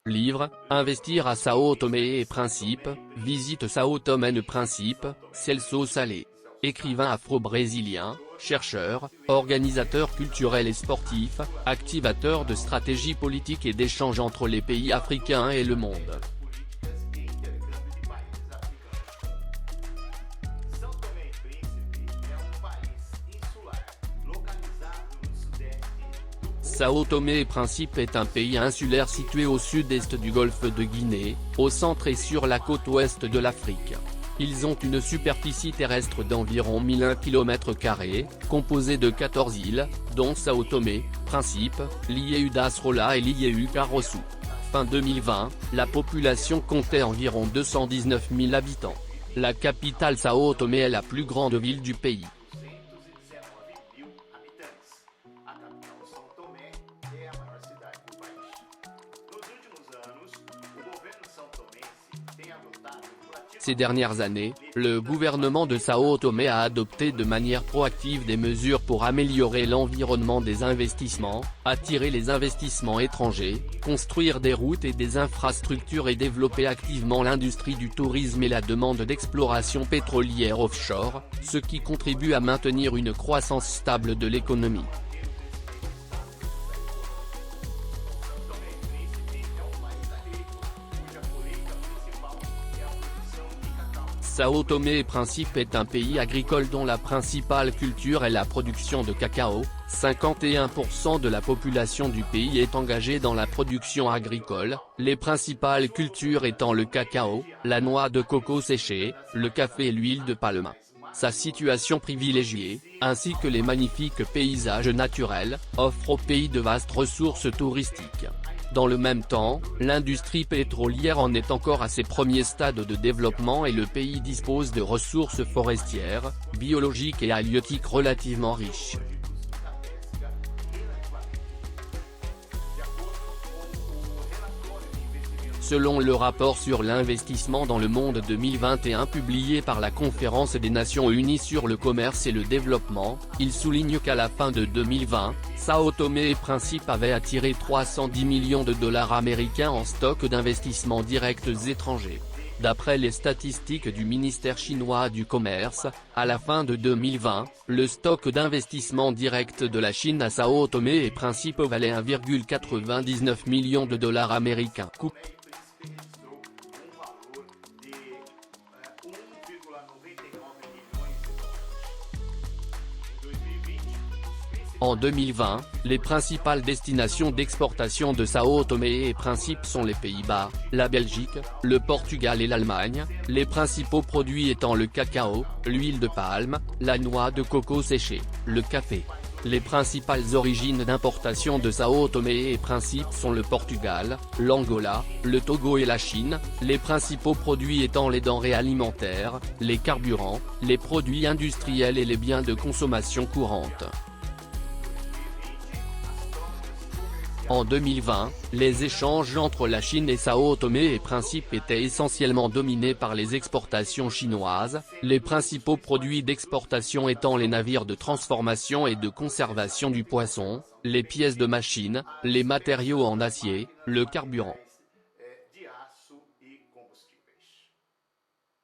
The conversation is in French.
Livre, Investir à Sao Tomé et Principe, visite Sao Tomé et Principe, Celso Salé. Écrivain afro-brésilien, chercheur, organisateur culturel et sportif, activateur de stratégies politiques et d'échanges entre les pays africains et le monde. Sao Tomé et Principe est un pays insulaire situé au sud-est du golfe de Guinée, au centre et sur la côte ouest de l'Afrique. Ils ont une superficie terrestre d'environ 1001 km², composée de 14 îles, dont Sao Tomé, Principe, l'Iéu d'Asrola et l'Iéu Karossou. Fin 2020, la population comptait environ 219 000 habitants. La capitale Sao Tomé est la plus grande ville du pays. Ces dernières années, le gouvernement de Sao Tomé a adopté de manière proactive des mesures pour améliorer l'environnement des investissements, attirer les investissements étrangers, construire des routes et des infrastructures et développer activement l'industrie du tourisme et la demande d'exploration pétrolière offshore, ce qui contribue à maintenir une croissance stable de l'économie. Sao Tomé et Principe est un pays agricole dont la principale culture est la production de cacao. 51% de la population du pays est engagée dans la production agricole, les principales cultures étant le cacao, la noix de coco séchée, le café et l'huile de palme. Sa situation privilégiée, ainsi que les magnifiques paysages naturels, offrent au pays de vastes ressources touristiques. Dans le même temps, l'industrie pétrolière en est encore à ses premiers stades de développement et le pays dispose de ressources forestières, biologiques et halieutiques relativement riches. Selon le rapport sur l'investissement dans le monde 2021 publié par la Conférence des Nations Unies sur le commerce et le développement, il souligne qu'à la fin de 2020, Sao Tomé et Principe avait attiré 310 millions de dollars américains en stock d'investissements directs étrangers. D'après les statistiques du ministère chinois du commerce, à la fin de 2020, le stock d'investissements directs de la Chine à Sao Tomé et Principe valait 1,99 million de dollars américains. En 2020, les principales destinations d'exportation de Sao Tomé et Principe sont les Pays-Bas, la Belgique, le Portugal et l'Allemagne, les principaux produits étant le cacao, l'huile de palme, la noix de coco séchée, le café. Les principales origines d'importation de Sao Tomé et Principe sont le Portugal, l'Angola, le Togo et la Chine, les principaux produits étant les denrées alimentaires, les carburants, les produits industriels et les biens de consommation courante. En 2020, les échanges entre la Chine et Sao Tomé et Principe étaient essentiellement dominés par les exportations chinoises, les principaux produits d'exportation étant les navires de transformation et de conservation du poisson, les pièces de machines, les matériaux en acier, le carburant.